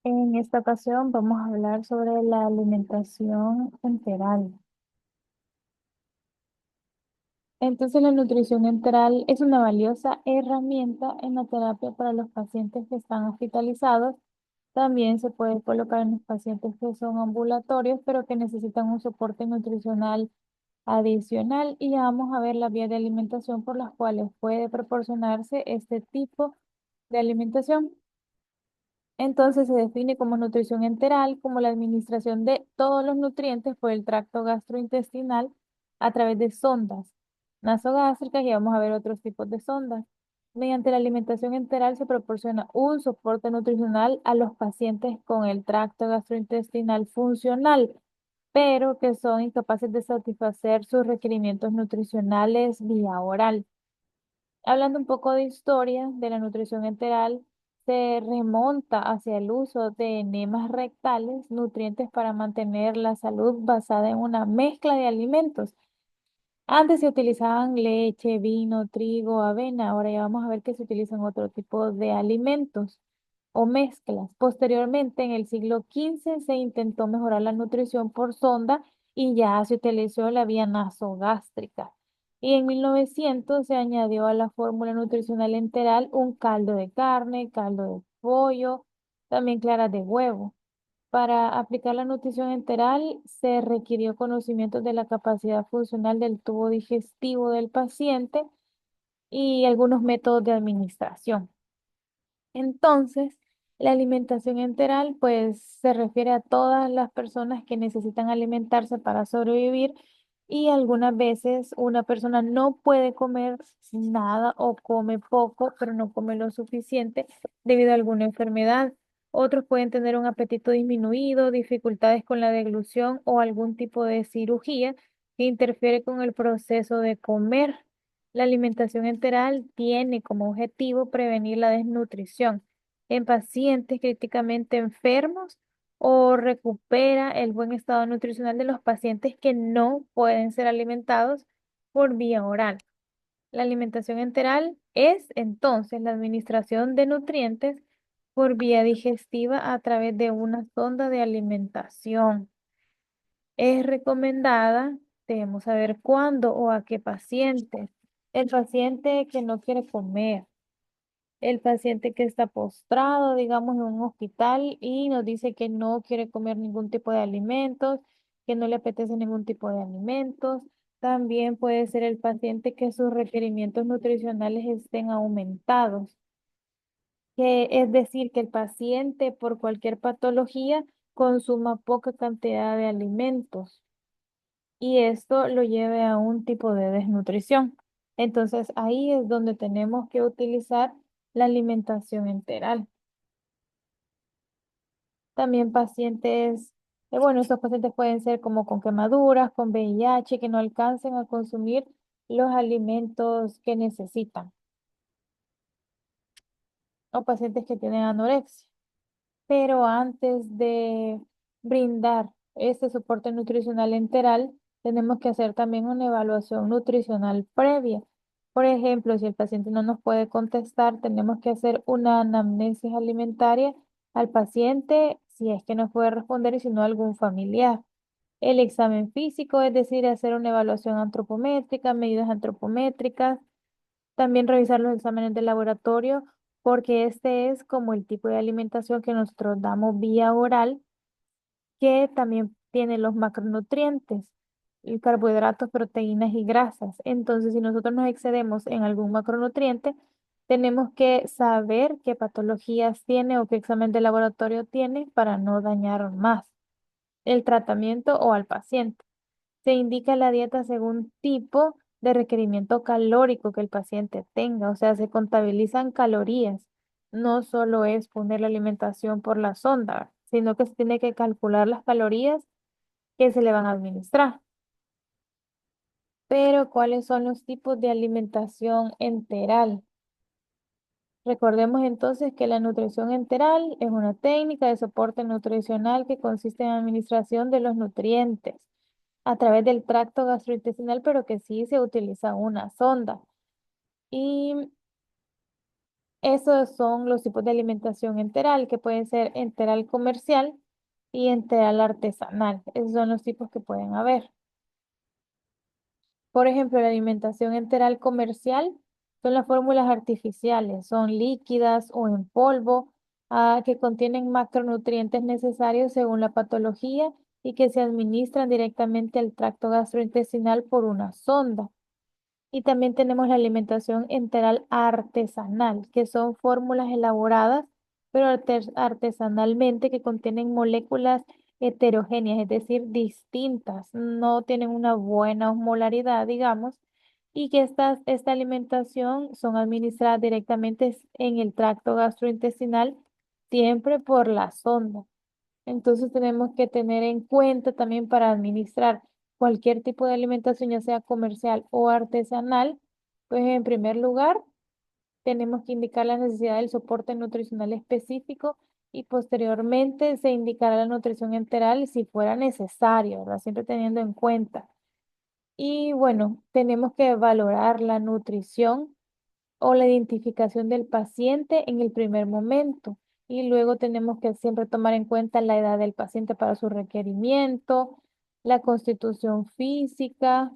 En esta ocasión vamos a hablar sobre la alimentación enteral. Entonces, la nutrición enteral es una valiosa herramienta en la terapia para los pacientes que están hospitalizados. También se puede colocar en los pacientes que son ambulatorios, pero que necesitan un soporte nutricional adicional. Y ya vamos a ver las vías de alimentación por las cuales puede proporcionarse este tipo de alimentación. Entonces se define como nutrición enteral, como la administración de todos los nutrientes por el tracto gastrointestinal a través de sondas nasogástricas y vamos a ver otros tipos de sondas. Mediante la alimentación enteral se proporciona un soporte nutricional a los pacientes con el tracto gastrointestinal funcional, pero que son incapaces de satisfacer sus requerimientos nutricionales vía oral. Hablando un poco de historia de la nutrición enteral, se remonta hacia el uso de enemas rectales, nutrientes para mantener la salud basada en una mezcla de alimentos. Antes se utilizaban leche, vino, trigo, avena. Ahora ya vamos a ver que se utilizan otro tipo de alimentos o mezclas. Posteriormente, en el siglo XV, se intentó mejorar la nutrición por sonda y ya se utilizó la vía nasogástrica. Y en 1900 se añadió a la fórmula nutricional enteral un caldo de carne, caldo de pollo, también claras de huevo. Para aplicar la nutrición enteral se requirió conocimiento de la capacidad funcional del tubo digestivo del paciente y algunos métodos de administración. Entonces, la alimentación enteral, pues, se refiere a todas las personas que necesitan alimentarse para sobrevivir y algunas veces una persona no puede comer nada o come poco, pero no come lo suficiente debido a alguna enfermedad. Otros pueden tener un apetito disminuido, dificultades con la deglución o algún tipo de cirugía que interfiere con el proceso de comer. La alimentación enteral tiene como objetivo prevenir la desnutrición en pacientes críticamente enfermos o recupera el buen estado nutricional de los pacientes que no pueden ser alimentados por vía oral. La alimentación enteral es entonces la administración de nutrientes por vía digestiva a través de una sonda de alimentación. Es recomendada, debemos saber cuándo o a qué paciente. El paciente que no quiere comer, el paciente que está postrado, digamos, en un hospital y nos dice que no quiere comer ningún tipo de alimentos, que no le apetece ningún tipo de alimentos. También puede ser el paciente que sus requerimientos nutricionales estén aumentados, que es decir, que el paciente por cualquier patología consuma poca cantidad de alimentos y esto lo lleve a un tipo de desnutrición. Entonces ahí es donde tenemos que utilizar la alimentación enteral. También pacientes, bueno, estos pacientes pueden ser como con quemaduras, con VIH, que no alcancen a consumir los alimentos que necesitan, o pacientes que tienen anorexia. Pero antes de brindar este soporte nutricional enteral, tenemos que hacer también una evaluación nutricional previa. Por ejemplo, si el paciente no nos puede contestar, tenemos que hacer una anamnesis alimentaria al paciente, si es que nos puede responder y si no, algún familiar. El examen físico, es decir, hacer una evaluación antropométrica, medidas antropométricas, también revisar los exámenes de laboratorio, porque este es como el tipo de alimentación que nosotros damos vía oral, que también tiene los macronutrientes, y carbohidratos, proteínas y grasas. Entonces, si nosotros nos excedemos en algún macronutriente, tenemos que saber qué patologías tiene o qué examen de laboratorio tiene para no dañar más el tratamiento o al paciente. Se indica la dieta según tipo de requerimiento calórico que el paciente tenga, o sea, se contabilizan calorías. No solo es poner la alimentación por la sonda, sino que se tiene que calcular las calorías que se le van a administrar. Pero, ¿cuáles son los tipos de alimentación enteral? Recordemos entonces que la nutrición enteral es una técnica de soporte nutricional que consiste en administración de los nutrientes a través del tracto gastrointestinal, pero que sí se utiliza una sonda. Y Esos son los tipos de alimentación enteral, que pueden ser enteral comercial y enteral artesanal. Esos son los tipos que pueden haber. Por ejemplo, la alimentación enteral comercial son las fórmulas artificiales, son líquidas o en polvo, que contienen macronutrientes necesarios según la patología y que se administran directamente al tracto gastrointestinal por una sonda. Y también tenemos la alimentación enteral artesanal, que son fórmulas elaboradas, pero artesanalmente, que contienen moléculas heterogéneas, es decir, distintas, no tienen una buena osmolaridad, digamos, y que esta alimentación son administradas directamente en el tracto gastrointestinal, siempre por la sonda. Entonces tenemos que tener en cuenta también para administrar cualquier tipo de alimentación, ya sea comercial o artesanal, pues en primer lugar tenemos que indicar la necesidad del soporte nutricional específico y posteriormente se indicará la nutrición enteral si fuera necesario, ¿verdad? Siempre teniendo en cuenta. Y bueno, tenemos que valorar la nutrición o la identificación del paciente en el primer momento. Y luego tenemos que siempre tomar en cuenta la edad del paciente para su requerimiento, la constitución física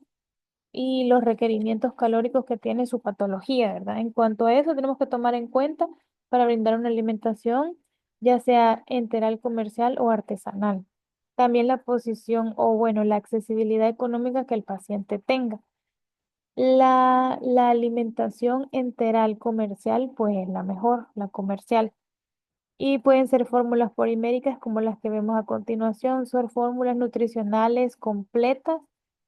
y los requerimientos calóricos que tiene su patología, ¿verdad? En cuanto a eso, tenemos que tomar en cuenta para brindar una alimentación, ya sea enteral, comercial o artesanal. También la posición o, bueno, la accesibilidad económica que el paciente tenga. La alimentación enteral comercial, pues es la mejor, la comercial. Y pueden ser fórmulas poliméricas como las que vemos a continuación. Son fórmulas nutricionales completas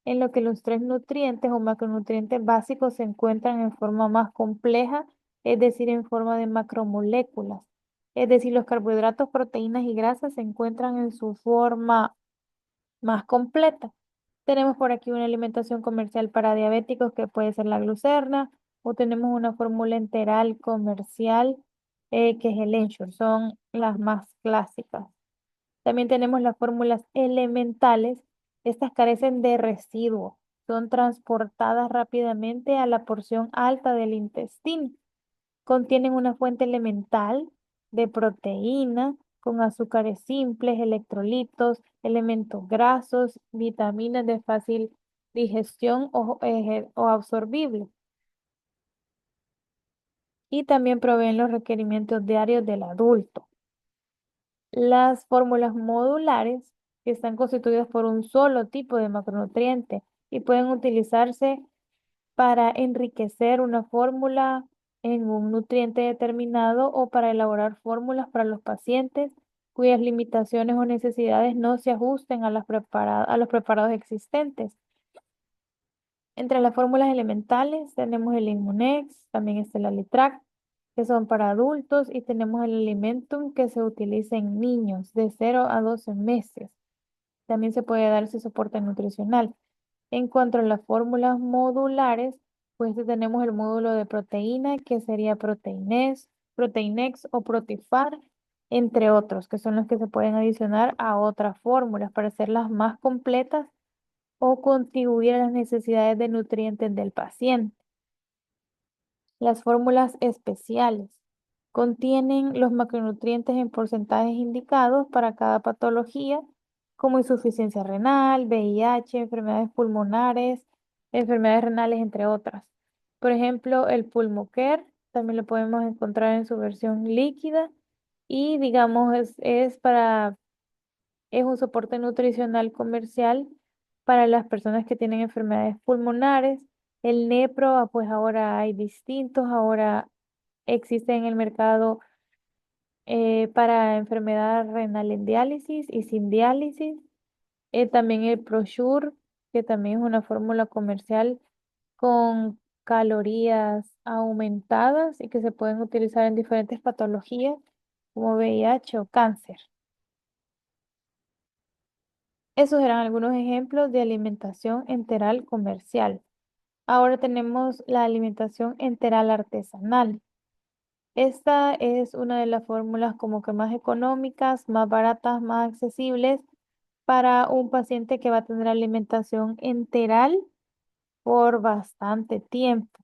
en lo que los tres nutrientes o macronutrientes básicos se encuentran en forma más compleja, es decir, en forma de macromoléculas. Es decir, los carbohidratos, proteínas y grasas se encuentran en su forma más completa. Tenemos por aquí una alimentación comercial para diabéticos que puede ser la glucerna, o tenemos una fórmula enteral comercial que es el Ensure, son las más clásicas. También tenemos las fórmulas elementales, estas carecen de residuos, son transportadas rápidamente a la porción alta del intestino. Contienen una fuente elemental de proteína con azúcares simples, electrolitos, elementos grasos, vitaminas de fácil digestión o absorbible. Y también proveen los requerimientos diarios del adulto. Las fórmulas modulares, que están constituidas por un solo tipo de macronutriente y pueden utilizarse para enriquecer una fórmula en un nutriente determinado o para elaborar fórmulas para los pacientes cuyas limitaciones o necesidades no se ajusten a a los preparados existentes. Entre las fórmulas elementales tenemos el Immunex, también está el Alitrac, que son para adultos, y tenemos el Alimentum, que se utiliza en niños de 0 a 12 meses. También se puede dar ese soporte nutricional. En cuanto a las fórmulas modulares, pues tenemos el módulo de proteína, que sería Proteinex o Protifar, entre otros, que son los que se pueden adicionar a otras fórmulas para hacerlas más completas o contribuir a las necesidades de nutrientes del paciente. Las fórmulas especiales contienen los macronutrientes en porcentajes indicados para cada patología, como insuficiencia renal, VIH, enfermedades pulmonares, enfermedades renales, entre otras. Por ejemplo, el Pulmocare también lo podemos encontrar en su versión líquida y, digamos, es un soporte nutricional comercial para las personas que tienen enfermedades pulmonares. El Nepro, pues ahora hay distintos, ahora existe en el mercado para enfermedad renal en diálisis y sin diálisis. También el Prosure, que también es una fórmula comercial con calorías aumentadas y que se pueden utilizar en diferentes patologías como VIH o cáncer. Esos eran algunos ejemplos de alimentación enteral comercial. Ahora tenemos la alimentación enteral artesanal. Esta es una de las fórmulas como que más económicas, más baratas, más accesibles para un paciente que va a tener alimentación enteral por bastante tiempo.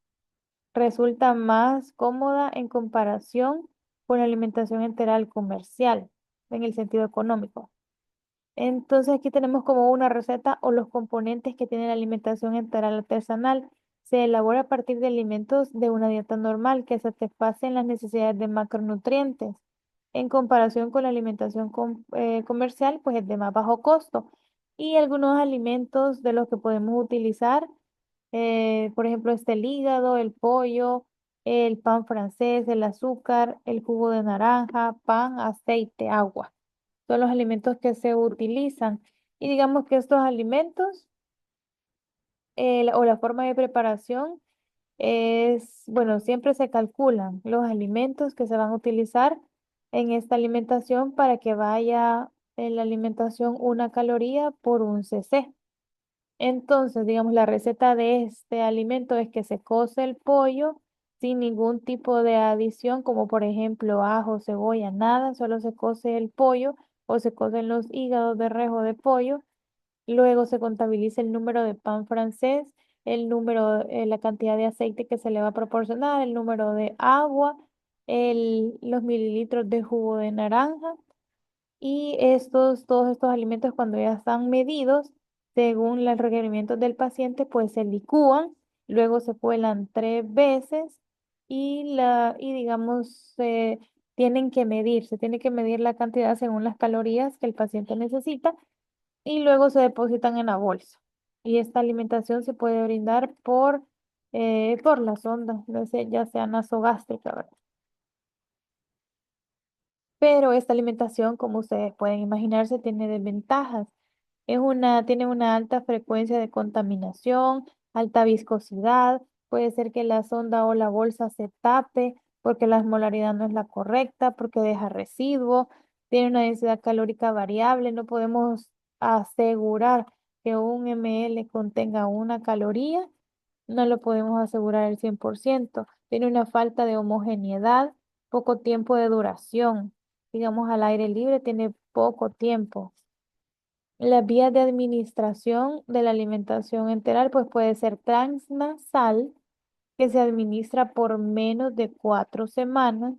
resulta más cómoda en comparación con la alimentación enteral comercial, en el sentido económico. Entonces aquí tenemos como una receta o los componentes que tiene la alimentación enteral artesanal. Se elabora a partir de alimentos de una dieta normal que satisfacen las necesidades de macronutrientes. En comparación con la alimentación comercial, pues es de más bajo costo. Y algunos alimentos de los que podemos utilizar, por ejemplo, este el hígado, el pollo, el pan francés, el azúcar, el jugo de naranja, pan, aceite, agua. Son los alimentos que se utilizan. Y digamos que estos alimentos o la forma de preparación es, bueno, siempre se calculan los alimentos que se van a utilizar en esta alimentación para que vaya en la alimentación una caloría por un cc. Entonces, digamos, la receta de este alimento es que se cose el pollo sin ningún tipo de adición, como por ejemplo ajo, cebolla, nada, solo se cose el pollo o se cocen los hígados de rejo de pollo. Luego se contabiliza el número de pan francés, el número, la cantidad de aceite que se le va a proporcionar, el número de agua, los mililitros de jugo de naranja y todos estos alimentos cuando ya están medidos, según los requerimientos del paciente, pues se licúan, luego se cuelan 3 veces y digamos, se tiene que medir la cantidad según las calorías que el paciente necesita y luego se depositan en la bolsa. Y esta alimentación se puede brindar por la sonda, ya sea nasogástrica, ¿verdad? Pero esta alimentación, como ustedes pueden imaginarse, tiene desventajas. Tiene una alta frecuencia de contaminación, alta viscosidad, puede ser que la sonda o la bolsa se tape porque la osmolaridad no es la correcta, porque deja residuo, tiene una densidad calórica variable, no podemos asegurar que un ml contenga una caloría, no lo podemos asegurar al 100%. Tiene una falta de homogeneidad, poco tiempo de duración. Digamos, al aire libre tiene poco tiempo. Las vías de administración de la alimentación enteral, pues puede ser transnasal, que se administra por menos de 4 semanas,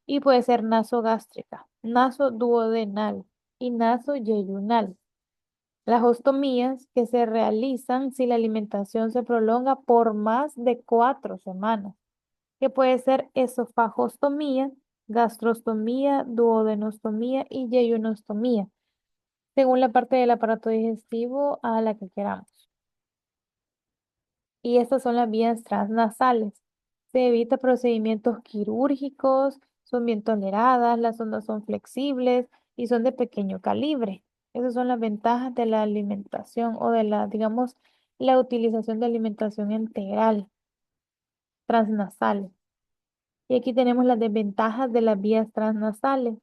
y puede ser nasogástrica, nasoduodenal y nasoyeyunal. Las ostomías que se realizan si la alimentación se prolonga por más de 4 semanas, que puede ser esofagostomía, gastrostomía, duodenostomía y yeyunostomía, según la parte del aparato digestivo a la que queramos. Y estas son las vías transnasales. Se evita procedimientos quirúrgicos, son bien toleradas, las ondas son flexibles y son de pequeño calibre. Esas son las ventajas de la alimentación o de digamos, la utilización de alimentación integral transnasal. Y aquí tenemos las desventajas de las vías transnasales,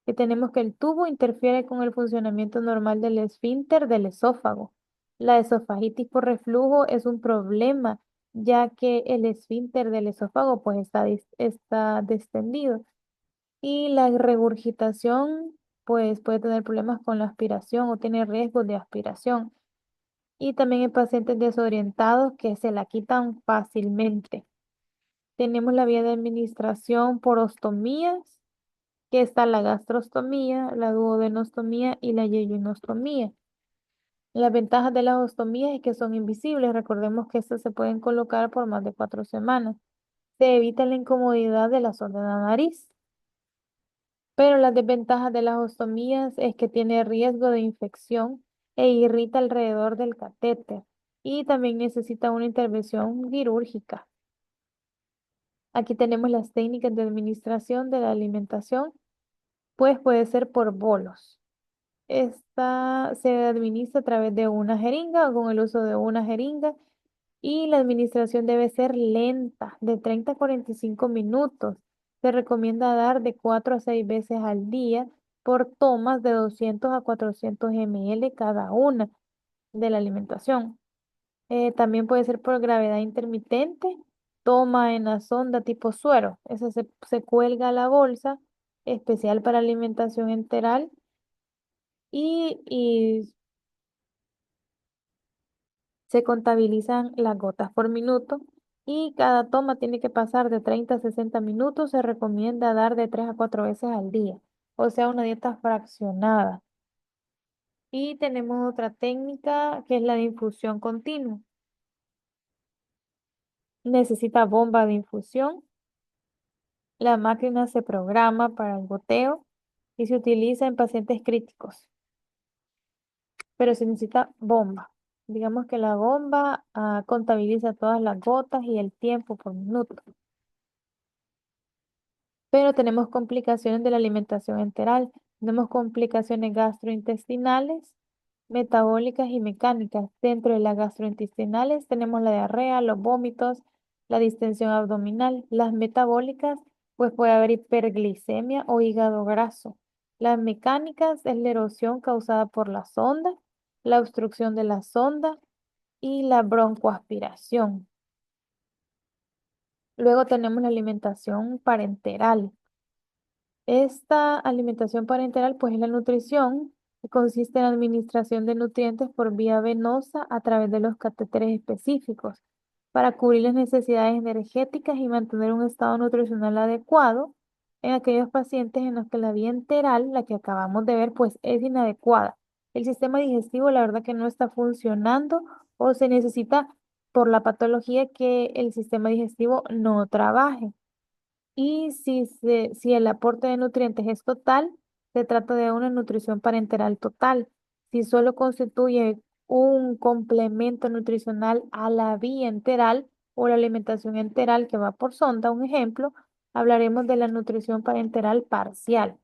que tenemos que el tubo interfiere con el funcionamiento normal del esfínter del esófago. La esofagitis por reflujo es un problema, ya que el esfínter del esófago pues está distendido y la regurgitación pues puede tener problemas con la aspiración o tiene riesgos de aspiración. Y también hay pacientes desorientados que se la quitan fácilmente. Tenemos la vía de administración por ostomías, que está la gastrostomía, la duodenostomía y la yeyunostomía. Las ventajas de las ostomías es que son invisibles. Recordemos que estas se pueden colocar por más de 4 semanas. Se evita la incomodidad de la zona de la nariz. Pero las desventajas de las ostomías es que tiene riesgo de infección e irrita alrededor del catéter. Y también necesita una intervención quirúrgica. Aquí tenemos las técnicas de administración de la alimentación, pues puede ser por bolos. Esta se administra a través de una jeringa o con el uso de una jeringa y la administración debe ser lenta, de 30 a 45 minutos. Se recomienda dar de 4 a 6 veces al día por tomas de 200 a 400 ml cada una de la alimentación. También puede ser por gravedad intermitente, toma en la sonda tipo suero. Esa se cuelga a la bolsa especial para alimentación enteral y se contabilizan las gotas por minuto y cada toma tiene que pasar de 30 a 60 minutos. Se recomienda dar de 3 a 4 veces al día, o sea, una dieta fraccionada. Y tenemos otra técnica que es la de infusión continua. Necesita bomba de infusión. La máquina se programa para el goteo y se utiliza en pacientes críticos, pero se necesita bomba. Digamos que la bomba contabiliza todas las gotas y el tiempo por minuto. Pero tenemos complicaciones de la alimentación enteral. Tenemos complicaciones gastrointestinales, metabólicas y mecánicas. Dentro de las gastrointestinales tenemos la diarrea, los vómitos, la distensión abdominal. Las metabólicas, pues puede haber hiperglicemia o hígado graso. Las mecánicas es la erosión causada por la sonda, la obstrucción de la sonda y la broncoaspiración. Luego tenemos la alimentación parenteral. Esta alimentación parenteral, pues es la nutrición que consiste en la administración de nutrientes por vía venosa a través de los catéteres específicos para cubrir las necesidades energéticas y mantener un estado nutricional adecuado en aquellos pacientes en los que la vía enteral, la que acabamos de ver, pues es inadecuada. El sistema digestivo, la verdad que no está funcionando o se necesita por la patología que el sistema digestivo no trabaje. Y si el aporte de nutrientes es total, se trata de una nutrición parenteral total. Si solo constituye un complemento nutricional a la vía enteral o la alimentación enteral que va por sonda, un ejemplo, hablaremos de la nutrición parenteral parcial.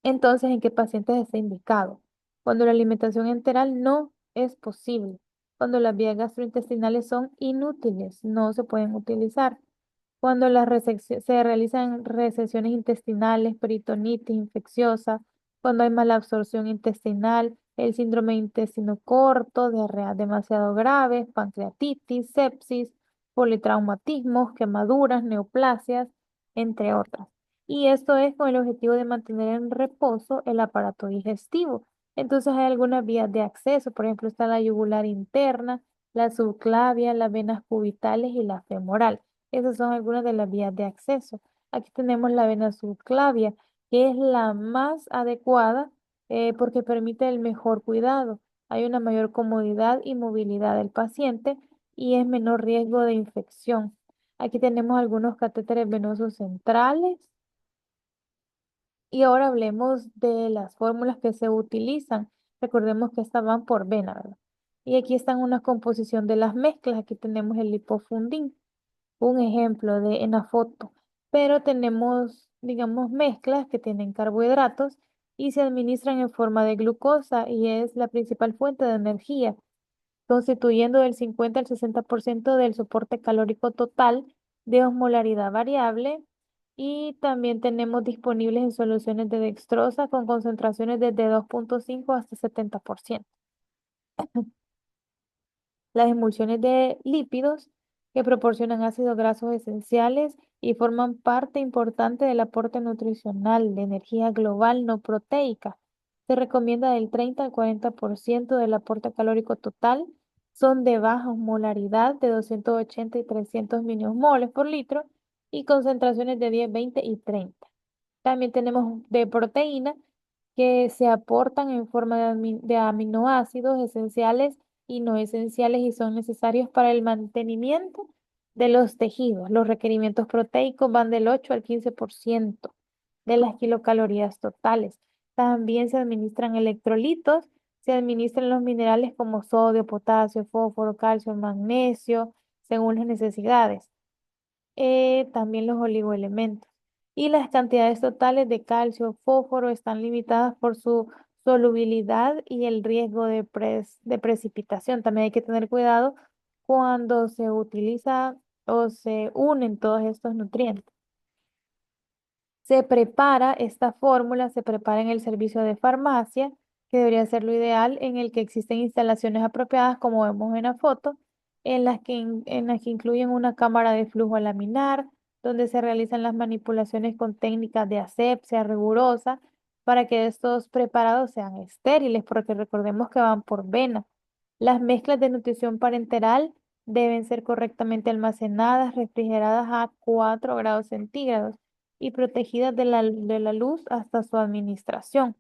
Entonces, ¿en qué pacientes está indicado? Cuando la alimentación enteral no es posible, cuando las vías gastrointestinales son inútiles, no se pueden utilizar. Cuando se realizan resecciones intestinales, peritonitis infecciosa, cuando hay mala absorción intestinal, el síndrome de intestino corto, diarreas demasiado graves, pancreatitis, sepsis, politraumatismos, quemaduras, neoplasias, entre otras. Y esto es con el objetivo de mantener en reposo el aparato digestivo. Entonces hay algunas vías de acceso, por ejemplo, está la yugular interna, la subclavia, las venas cubitales y la femoral. Esas son algunas de las vías de acceso. Aquí tenemos la vena subclavia, que es la más adecuada porque permite el mejor cuidado. Hay una mayor comodidad y movilidad del paciente y es menor riesgo de infección. Aquí tenemos algunos catéteres venosos centrales y ahora hablemos de las fórmulas que se utilizan. Recordemos que estas van por vena, ¿verdad? Y aquí están una composición de las mezclas. Aquí tenemos el lipofundín, un ejemplo de en la foto, pero tenemos, digamos, mezclas que tienen carbohidratos y se administran en forma de glucosa y es la principal fuente de energía, constituyendo del 50 al 60% del soporte calórico total de osmolaridad variable. Y también tenemos disponibles en soluciones de dextrosa con concentraciones desde 2,5 hasta 70%. Las emulsiones de lípidos que proporcionan ácidos grasos esenciales y forman parte importante del aporte nutricional de energía global no proteica. Se recomienda del 30 al 40% del aporte calórico total. Son de baja osmolaridad de 280 y 300 milimoles por litro y concentraciones de 10, 20 y 30. También tenemos de proteína que se aportan en forma de aminoácidos esenciales y no esenciales y son necesarios para el mantenimiento de los tejidos. Los requerimientos proteicos van del 8 al 15% de las kilocalorías totales. También se administran electrolitos, se administran los minerales como sodio, potasio, fósforo, calcio, magnesio, según las necesidades. También los oligoelementos. Y las cantidades totales de calcio, fósforo están limitadas por su solubilidad y el riesgo de precipitación. También hay que tener cuidado cuando se utiliza o se unen todos estos nutrientes. Se prepara esta fórmula, se prepara en el servicio de farmacia, que debería ser lo ideal, en el que existen instalaciones apropiadas, como vemos en la foto, en las que incluyen una cámara de flujo laminar, donde se realizan las manipulaciones con técnicas de asepsia rigurosa para que estos preparados sean estériles, porque recordemos que van por vena. Las mezclas de nutrición parenteral Deben ser correctamente almacenadas, refrigeradas a 4 grados centígrados y protegidas de la luz hasta su administración.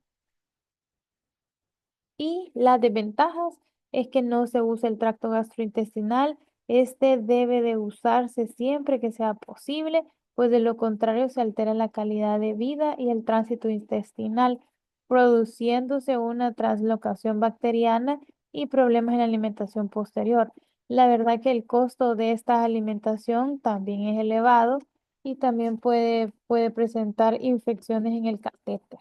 Y las desventajas es que no se usa el tracto gastrointestinal. Este debe de usarse siempre que sea posible, pues de lo contrario se altera la calidad de vida y el tránsito intestinal, produciéndose una translocación bacteriana y problemas en la alimentación posterior. La verdad que el costo de esta alimentación también es elevado y también puede presentar infecciones en el catéter.